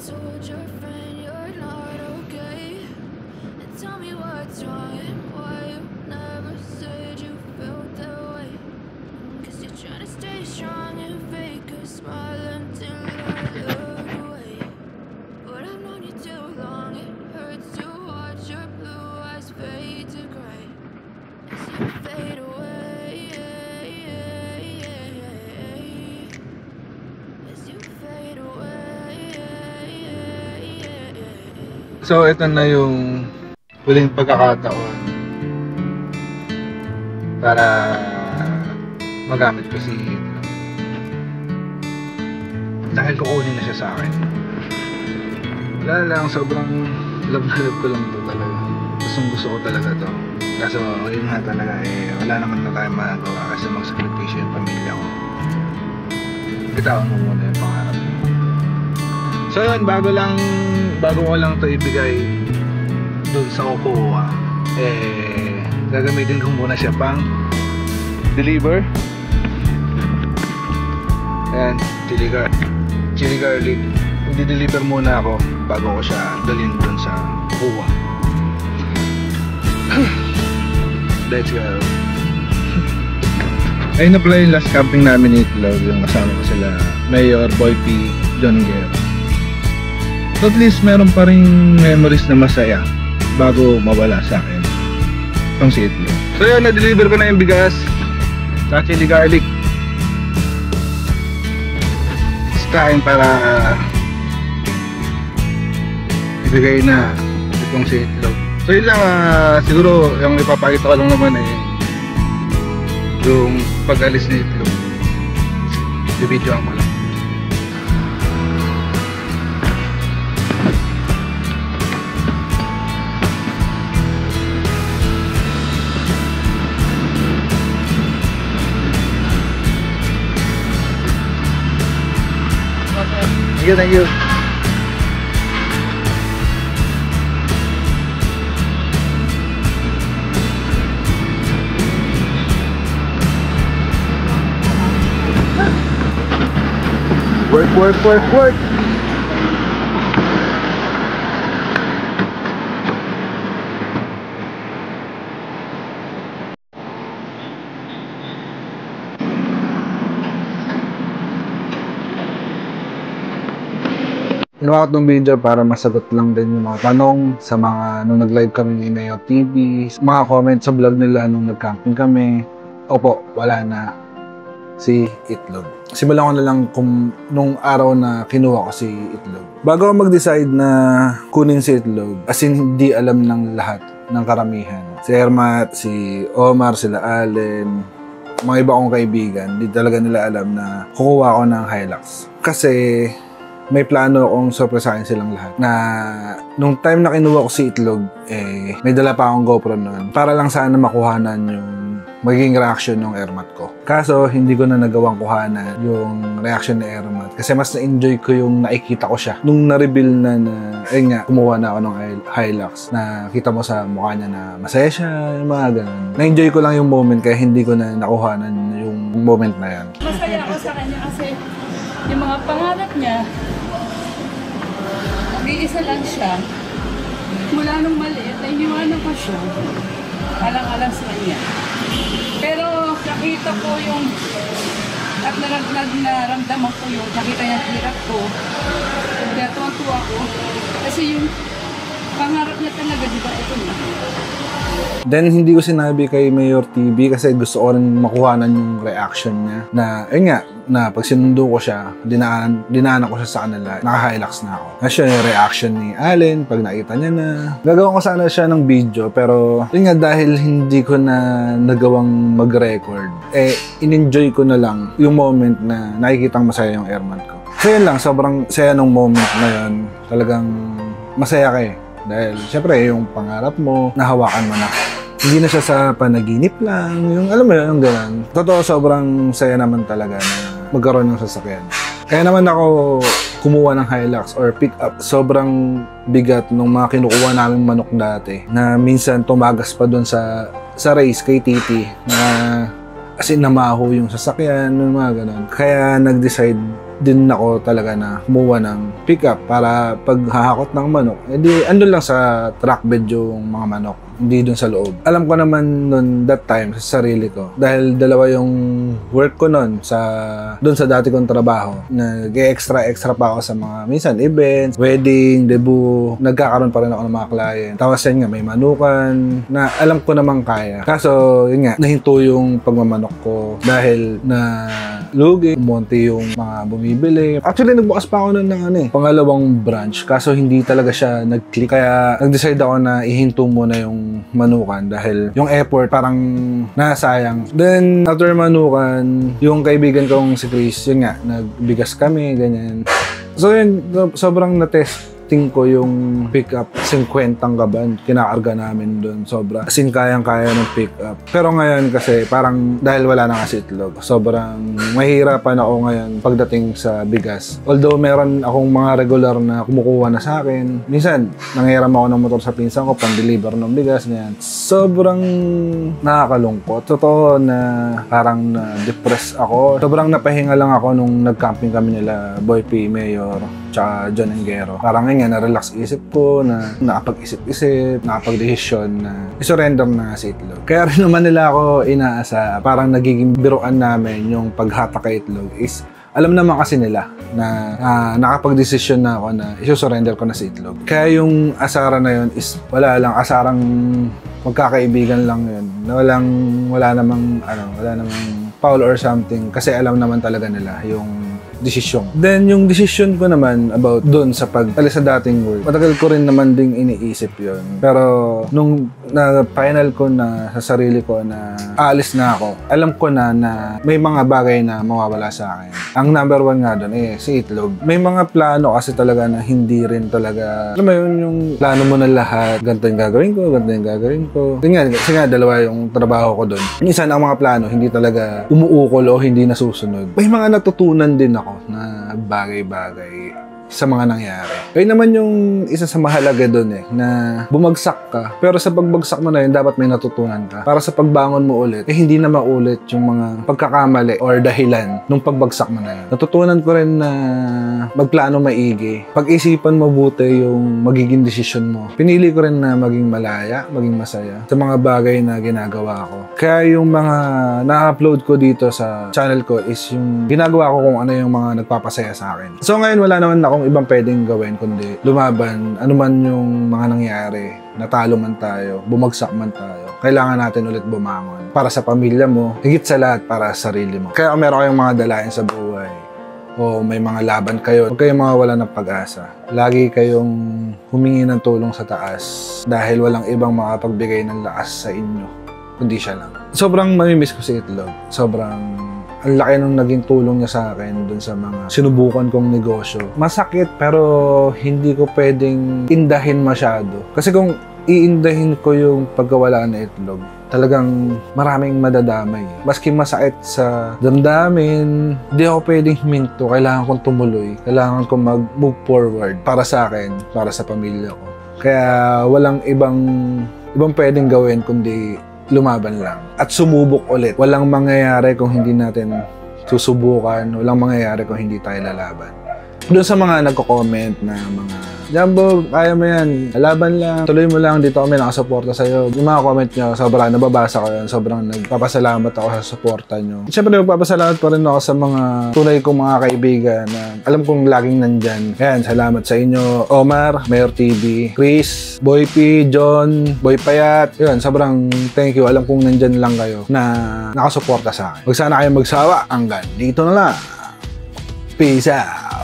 told your friend you're not okay? And tell me what's wrong and why you never said you felt that way. Cause you're trying to stay strong and fake a smile until I look away. But I've known you too long, it hurts to watch your blue eyes fade to gray as you fade away. As you fade away. So ito na yung huling pagkakataon para magamit ko si Itlog. Dahil kukunin na siya sa akin. Wala lang, sobrang love na love ko lang ito talaga. Gusto ko talaga to. Kaso yun nga talaga wala naman na tayong magagawa kasi magsakripisyo yung pamilya ko. Bitawan mo muna yung pangarap mo. So yun, bago ko lang ito ibigay doon sa kukuha, gagamitin ko muna siya pang deliver. And chili garlic. Hindi-deliver muna ako bago ko siya dalhin doon sa kukuha. Let's go. Ayun na pala yung last camping namin ni Itlog, yung kasama ko sila Mayor, Boy P, John Guerrero. So at least meron pa rin memories na masaya bago mawala sa akin itong si Itlog. So yun, na-deliver ko na yung bigas sa chili garlic. It's time para ibigay na itong si Itlog. So yun lang, siguro yung ipapakita ko lang naman yung pag-alis ni Itlog. Bibidyoan ko lang. Thank you. Work. Ginawa ko itong video para masagot lang din yung mga tanong sa mga nung nag-live kami ni Mayo TV, mga comment sa vlog nila nung nag-camping kami. Opo, wala na si Itlog. Simulan ko na lang kung nung araw na kinuha ko si Itlog. Bago ako mag-decide na kunin si Itlog, as in hindi alam ng lahat ng karamihan. Si Ermat, si Omar, sila Allen, mga iba kong kaibigan, hindi talaga nila alam na kukuha ko ng Hilux. Kasi may plano akong surprisahin silang lahat na nung time na kinuha ko si Itlog, may dala pa akong GoPro noon para lang sana makuhanan yung magiging reaction ng Ermat ko. Kaso, hindi ko na nagawang kuhanan yung reaction ni Ermat kasi mas na-enjoy ko yung nakikita ko siya. Nung na-reveal na ayun nga, kumuha na ako ng Hilux na kita mo sa mukha niya na masaya siya, yung mga ganun. Na-enjoy ko lang yung moment kaya hindi ko na nakuhanan yung moment na yan. Masaya ako sa kanya kasi yung mga pangarap niya, nag-iisa lang siya. Mula nung maliit, ay iniwanan ko siya. Alang-alang sa kanya. Pero nakita ko yung, at naramdaman ko yung, nakita niya hirap ko. Kaya tuwa ko. Kasi yung pangarap niya talaga, di ba, ito na. Then, hindi ko sinabi kay Mayor TV kasi gusto ko rin makuhanan yung reaction niya. Na, ayun nga, na pag sinundo ko siya, dinaanan ko siya sa kanila, naka-Hilux na ako. Kasi yung reaction ni Allen, pag nakita niya na. Gagawin ko sana siya ng video, pero yun nga, dahil hindi ko na nagawang mag-record, in-enjoy ko na lang yung moment na nakikitang masaya yung Ermat ko. So yun lang, sobrang saya nung moment na yun. Talagang masaya ka Dahil, syempre, yung pangarap mo, nahawakan mo na. Hindi na siya sa panaginip lang, yung alam mo yun, yung gano'n. Totoo, sobrang saya naman talaga na magkaroon ng sasakyan. Kaya naman ako kumuha ng Hilux or pick up. Sobrang bigat nung mga kinukuha naming manok dati na minsan tumagas pa doon sa race kay Titi na as in namaho yung sasakyan, yung mga gano'n. Kaya nag-decide din ako talaga na kumuha ng pickup para paghahakot ng manok, edi andun lang sa truck bed yung mga manok, hindi dun sa loob. Alam ko naman nun that time sa sarili ko, dahil dalawa yung work ko nun dun sa dati kong trabaho, nag-extra pa ako sa mga minsan events, wedding, debut, nagkakaroon pa rin ako ng mga client. Tapos yan nga, may manukan na alam ko namang kaya. Kaso yun nga, nahinto yung pagmamanok ko dahil na lugi, umonti yung mga bumibili. Actually, nagbukas pa ako nun ng pangalawang branch, kaso hindi talaga siya nag-click. Kaya nag-decide ako na ihinto muna yung manukan dahil yung effort parang nasayang. Then, after manukan, yung kaibigan kong si Chris, yun nga, nagbigas kami, ganyan. So yun, sobrang na-testing ko yung pickup, 50 kaban, kinakarga namin doon, sobra. As in, kayang-kaya ng pickup. Pero ngayon kasi, parang dahil wala na kasi itlog, sobrang mahirapan ako ngayon pagdating sa bigas. Although meron akong mga regular na kumukuha na sa akin, minsan, nanghiram ako ng motor sa pinsan ko, pang-deliver ng bigas, ganyan. Sobrang nakakalungkot. Totoo na parang na-depress ako. Sobrang napahinga lang ako nung nag-camping kami nila, Boy P, Mayor, tsaka John Engero. Parang nga, na-relax isip ko, na nakapag-isip-isip, nakapag-desisyon na isurrender na si itlog. Kaya rin naman nila ako inaasa, parang nagiging biruan namin yung paghatak kay itlog is, alam naman kasi nila na nakapag-desisyon na ako na isusurrender ko na si itlog. Kaya yung asara na yun is wala lang, asarang magkakaibigan lang yun. Na wala namang foul or something kasi alam naman talaga nila yung desisyon. Then, yung decision ko naman about doon sa pag-alis sa dating work, matagal ko rin naman ding iniisip yon. Pero, nung na-final ko na sa sarili ko na aalis na ako, alam ko na may mga bagay na mawawala sa akin. Ang number one nga doon, si itlog. May mga plano kasi talaga na hindi rin talaga, alam mo yun, yung plano mo na lahat, ganito yung gagawin ko, ganito yung gagawin ko. Kasi nga, dalawa yung trabaho ko doon. Minsan, ang mga plano, hindi talaga umuukol o hindi nasusunod. May mga natutunan din ako na bagay-bagay sa mga nangyari. Kaya naman yung isa sa mahalaga doon na bumagsak ka, pero sa pagbagsak mo na yun, dapat may natutunan ka. Para sa pagbangon mo ulit, hindi na maulit yung mga pagkakamali or dahilan nung pagbagsak mo na yun. Natutunan ko rin na magplano maigi. Pag-isipan mabuti yung magiging desisyon mo. Pinili ko rin na maging malaya, maging masaya sa mga bagay na ginagawa ko. Kaya yung mga na-upload ko dito sa channel ko is yung ginagawa ko kung ano yung mga nagpapasaya sa akin. So ngayon, wala naman akong ibang pwedeng gawin kundi lumaban, ano man yung mga nangyari, natalo man tayo, bumagsak man tayo, kailangan natin ulit bumangon para sa pamilya mo, higit sa lahat para sa sarili mo. Kaya kung meron kayong mga dalayan sa buhay o may mga laban kayo, huwag kayong mawawala ng pag-asa. Lagi kayong humingi ng tulong sa taas dahil walang ibang makapagbigay ng lakas sa inyo kundi siya lang. Sobrang mamimiss ko si Itlog. Sobrang ang laki nung naging tulong niya sa akin dun sa mga sinubukan kong negosyo. Masakit pero hindi ko pwedeng indahin masyado. Kasi kung iindahin ko yung pagkawala ng itlog, talagang maraming madadamay. Maski masakit sa damdamin, hindi ako pwedeng huminto. Kailangan kong tumuloy. Kailangan kong mag-move forward para sa akin, para sa pamilya ko. Kaya walang ibang pwedeng gawin kundi lumaban lang at sumubok ulit. Walang mangyayari kung hindi natin susubukan. Walang mangyayari kung hindi tayo lalaban. Doon sa mga nagko-comment na mga Jumbo, kaya mo yan. Laban lang. Tuloy mo lang. Dito kami nakasuporta sa'yo. Yung mga comment nyo, sobrang nababasa ko yan. Sobrang nagpapasalamat ako sa suporta nyo. Siyempre, nagpapasalamat pa rin ako sa mga tunay kong mga kaibigan na alam kong laging nandyan. Ayan, salamat sa inyo. Omar, Mayor TV, Chris, Boy P, John, Boy Payat. Yun, sobrang thank you. Alam kong nandyan lang kayo na nakasuporta sa akin. Huwag sana kayo magsawa. Hanggang dito na lang. Peace out.